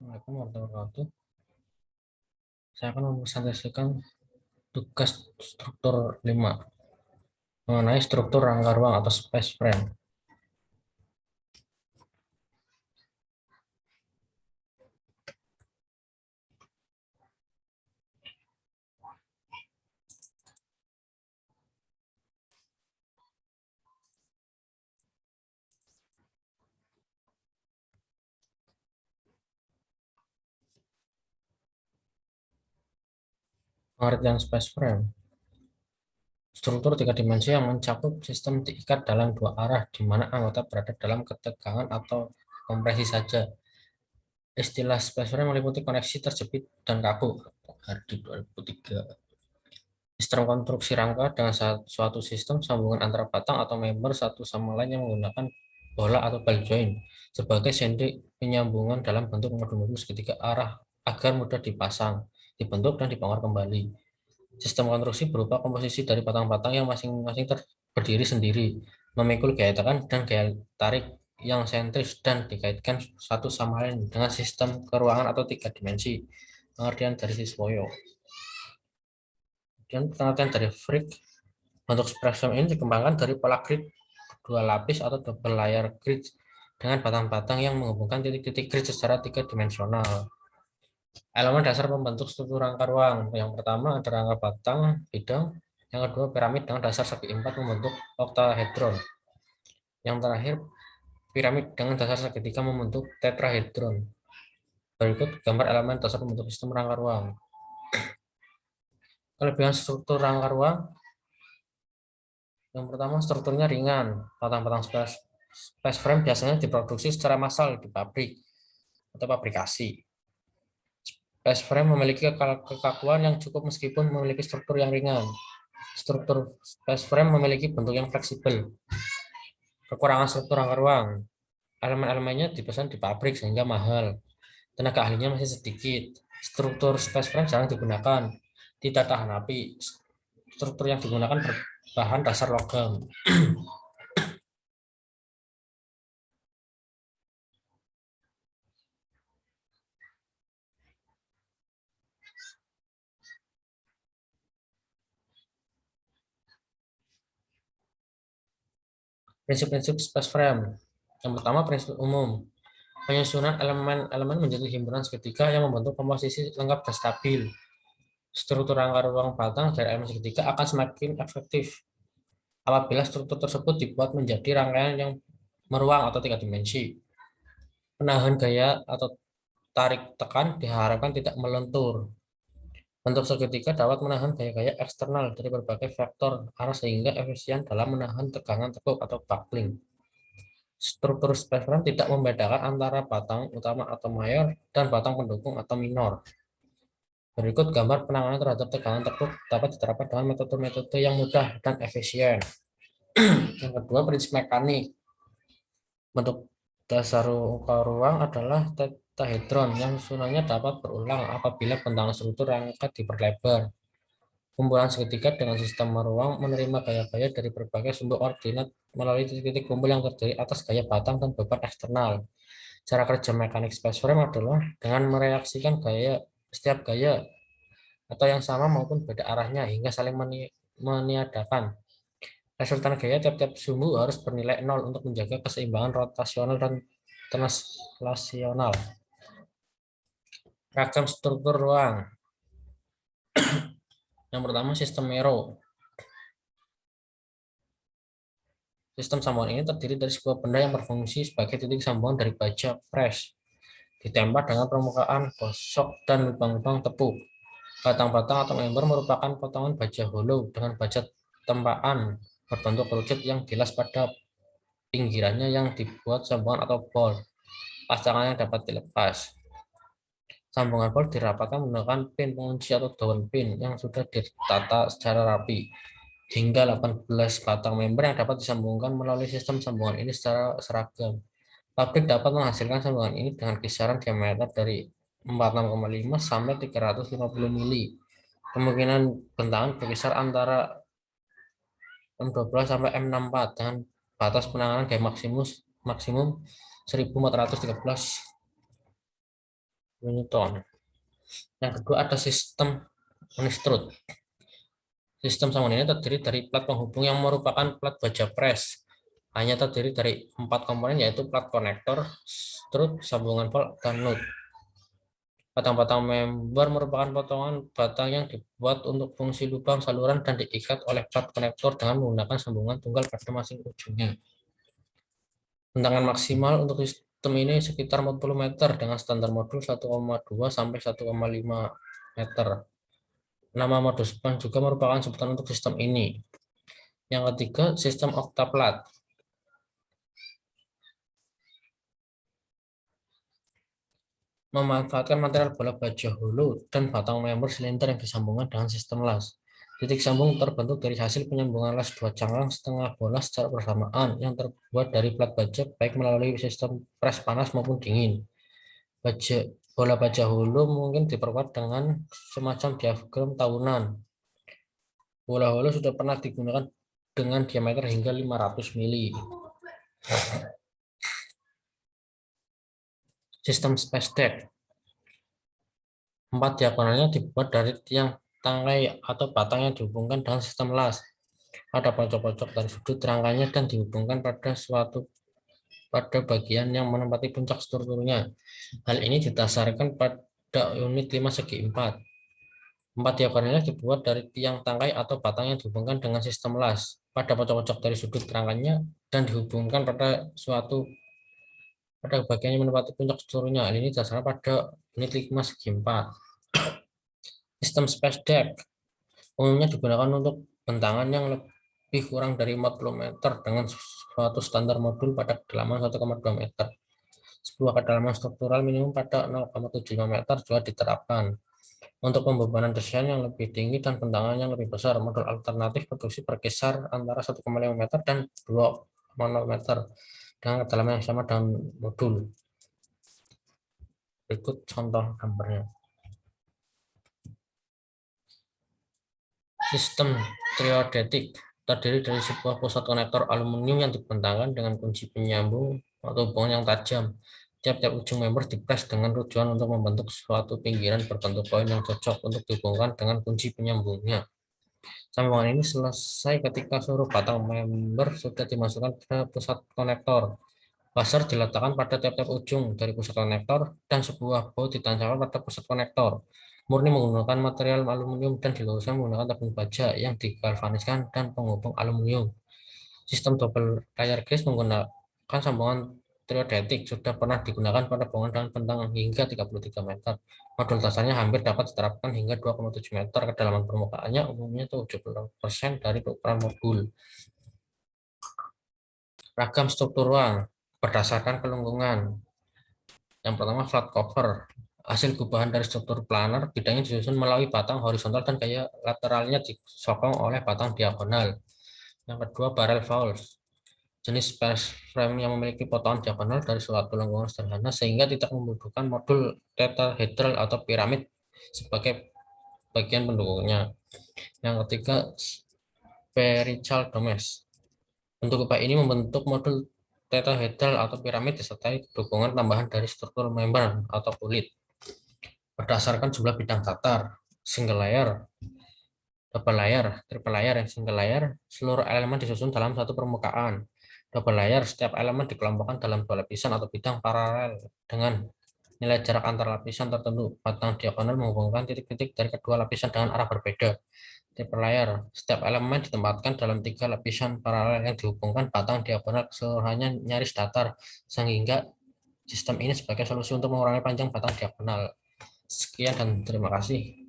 Assalamualaikum warahmatullahi wabarakatuh. Saya akan mempresentasikan tugas struktur 5 mengenai struktur rangka ruang atau space frame. Pengertian space frame: struktur tiga dimensi yang mencakup sistem diikat dalam dua arah di mana anggota berada dalam ketegangan atau kompresi saja. Istilah space frame meliputi koneksi terjepit dan kaku. Hardy 2003. Sistem konstruksi rangka dengan suatu sistem sambungan antara batang atau member satu sama lain yang menggunakan bola atau ball joint sebagai sendi penyambungan dalam bentuk modul-modul segitiga arah agar mudah dipasang, dibentuk, dan dibongkar kembali. Sistem konstruksi berupa komposisi dari batang-batang yang masing-masing berdiri sendiri, memikul gaya tekan dan gaya tarik yang sentris dan dikaitkan satu sama lain dengan sistem keruangan atau tiga dimensi. Pengertian dari Siswoyo. Dan pengertian dari Frick, bentuk spektrum ini dikembangkan dari pola grid dua lapis atau double layer grid dengan batang-batang yang menghubungkan titik-titik grid secara tiga dimensional. Elemen dasar pembentuk struktur rangka ruang. Yang pertama ada rangka batang bidang, yang kedua piramid dengan dasar segi empat membentuk oktahedron. Yang terakhir piramid dengan dasar segitiga membentuk tetrahedron. Berikut gambar elemen dasar pembentuk sistem rangka ruang. Kelebihan struktur rangka ruang: yang pertama, strukturnya ringan. Batang-batang space frame biasanya diproduksi secara massal di pabrik atau pabrikasi. Space frame memiliki kekakuan yang cukup meskipun memiliki struktur yang ringan. Struktur space frame memiliki bentuk yang fleksibel. Kekurangan struktur rangka ruang: elemen-elemennya dipesan di pabrik sehingga mahal. Tenaga ahlinya masih sedikit. Struktur space frame jarang digunakan. Tidak tahan api. Struktur yang digunakan berbahan dasar logam. Prinsip-prinsip space frame. Yang pertama, prinsip umum. Penyusunan elemen-elemen menjadi himpunan segitiga yang membentuk komposisi lengkap dan stabil. Struktur rangka ruang batang dari elemen segitiga akan semakin efektif apabila struktur tersebut dibuat menjadi rangkaian yang meruang atau tiga dimensi. Penahan gaya atau tarik tekan diharapkan tidak melentur. Bentuk segitiga dapat menahan gaya-gaya eksternal dari berbagai faktor arah sehingga efisien dalam menahan tegangan tekuk atau buckling. Struktur spektrum tidak membedakan antara batang utama atau mayor dan batang pendukung atau minor. Berikut gambar penanganan terhadap tegangan tekuk dapat diterapkan dengan metode-metode yang mudah dan efisien. Yang kedua, prinsip mekanik. Bentuk dasar ruang adalah tetrahedron yang susunannya dapat berulang apabila bentangan struktur rangka diperlebar. Kumpulan segitiga dengan sistem ruang menerima gaya-gaya dari berbagai sumber koordinat melalui titik-titik kumpul yang terdiri atas gaya batang dan beban eksternal. Cara kerja mekanik space frame adalah dengan mereaksikan gaya setiap gaya atau yang sama maupun beda arahnya hingga saling meniadakan. Resultan gaya tiap-tiap sumbu harus bernilai 0 untuk menjaga keseimbangan rotasional dan translasional. Ragam struktur ruang. Yang pertama, sistem Mero. Sistem sambungan ini terdiri dari sebuah benda yang berfungsi sebagai titik sambungan dari baja press, ditembak dengan permukaan gosok dan lubang-lubang tepuk. Batang-batang atau member merupakan potongan baja hollow dengan baja tempaan berbentuk kerucut yang dilas pada pinggirannya yang dibuat sambungan atau bol. Pasangan yang dapat dilepas. Sambungan bol dirapatkan menggunakan pin pengunci atau daun pin yang sudah ditata secara rapi. Hingga 18 batang member yang dapat disambungkan melalui sistem sambungan ini secara seragam. Pabrik dapat menghasilkan sambungan ini dengan kisaran diameter dari 46,5 sampai 350 mili. Kemungkinan bentangan berkisar antara M12 sampai M64 dengan batas penanganan gaya maksimum 1413. Newton. Yang kedua ada sistem Unistrut. Sistem sambungan ini terdiri dari plat penghubung yang merupakan plat baja pres. Hanya terdiri dari 4 komponen yaitu plat konektor, strut, sambungan volt, dan node. Batang-batang member merupakan potongan batang yang dibuat untuk fungsi lubang saluran dan diikat oleh plat konektor dengan menggunakan sambungan tunggal pada masing ujungnya. Bentangan maksimal untuk sistem ini sekitar 40 meter dengan standar modul 1,2 sampai 1,5 meter. Nama modul span juga merupakan sebutan untuk sistem ini. Yang ketiga, sistem oktaplat. Memanfaatkan material bola baja hulu dan batang member silinder yang disambungkan dengan sistem las. Titik sambung terbentuk dari hasil penyambungan las dua cangkang setengah bola secara bersamaan yang terbuat dari plat baja baik melalui sistem pres panas maupun dingin. Bola baja hulu mungkin diperkuat dengan semacam diafragm tahunan. Bola hulu sudah pernah digunakan dengan diameter hingga 500 mili. Sistem space deck. 4 diagonalnya dibuat dari tiang tangkai atau batang yang dihubungkan dengan sistem las. Ada pojok-pojok dari sudut rangkanya dan dihubungkan pada bagian yang menempati puncak strukturnya. Hal ini didasarkan pada unit 5 segi 4. 4 diagonalnya dibuat dari tiang tangkai atau batang yang dihubungkan dengan sistem las. Pada pojok-pojok dari sudut rangkanya dan dihubungkan pada bagian yang menempati puncak strukturnya. Hal ini didasarkan pada unit 5 segi 4. Sistem space deck umumnya digunakan untuk bentangan yang lebih kurang dari 40 meter dengan suatu standar modul pada kedalaman 1,2 meter. Sebuah kedalaman struktural minimum pada 0,75 meter juga diterapkan. Untuk pembebanan desain yang lebih tinggi dan bentangan yang lebih besar, modul alternatif produksi berkisar antara 1,5 meter dan 2,0 meter dengan kedalaman yang sama dengan modul. Berikut contoh gambarnya. Sistem triodetik terdiri dari sebuah pusat konektor aluminium yang dibentangkan dengan kunci penyambung atau hubungan yang tajam. Tiap-tiap ujung member dipres dengan tujuan untuk membentuk suatu pinggiran berbentuk koin yang cocok untuk dihubungkan dengan kunci penyambungnya. Sambungan ini selesai ketika seluruh batang member sudah dimasukkan ke pusat konektor. Buzzer diletakkan pada tiap-tiap ujung dari pusat konektor dan sebuah baut ditancapkan pada pusat konektor. Murni menggunakan material aluminium dan diluruskan menggunakan tabung baja yang digalvaniskan dan penghubung aluminium. Sistem double layer grease menggunakan sambungan triodetik sudah pernah digunakan pada bangunan dengan bentang hingga 33 meter. Modul dasarnya hampir dapat diterapkan hingga 2,7 meter. Kedalaman permukaannya umumnya 70% dari ukuran modul. Ragam struktur ruang berdasarkan kelengkungan. Yang pertama flat cover. Hasil gubahan dari struktur planar, bidangnya disusun melalui batang horizontal dan gaya lateralnya disokong oleh batang diagonal. Yang kedua barrel valves. Jenis space frame yang memiliki potongan diagonal dari suatu lengkungan sederhana sehingga tidak membutuhkan modul tetrahedral atau piramid sebagai bagian pendukungnya. Yang ketiga spherical domes. Bentuk kubah ini membentuk modul tetrahedral atau piramid disertai dukungan tambahan dari struktur membran atau kulit. Berdasarkan jumlah bidang datar, single layer, double layer, triple layer, single layer, seluruh elemen disusun dalam satu permukaan. Double layer, setiap elemen dikelompokkan dalam dua lapisan atau bidang paralel dengan nilai jarak antar lapisan tertentu. Batang diagonal menghubungkan titik-titik dari kedua lapisan dengan arah berbeda. Triple layer, setiap elemen ditempatkan dalam tiga lapisan paralel yang dihubungkan batang diagonal keseluruhannya nyaris datar, sehingga sistem ini sebagai solusi untuk mengurangi panjang batang diagonal. Sekian dan terima kasih.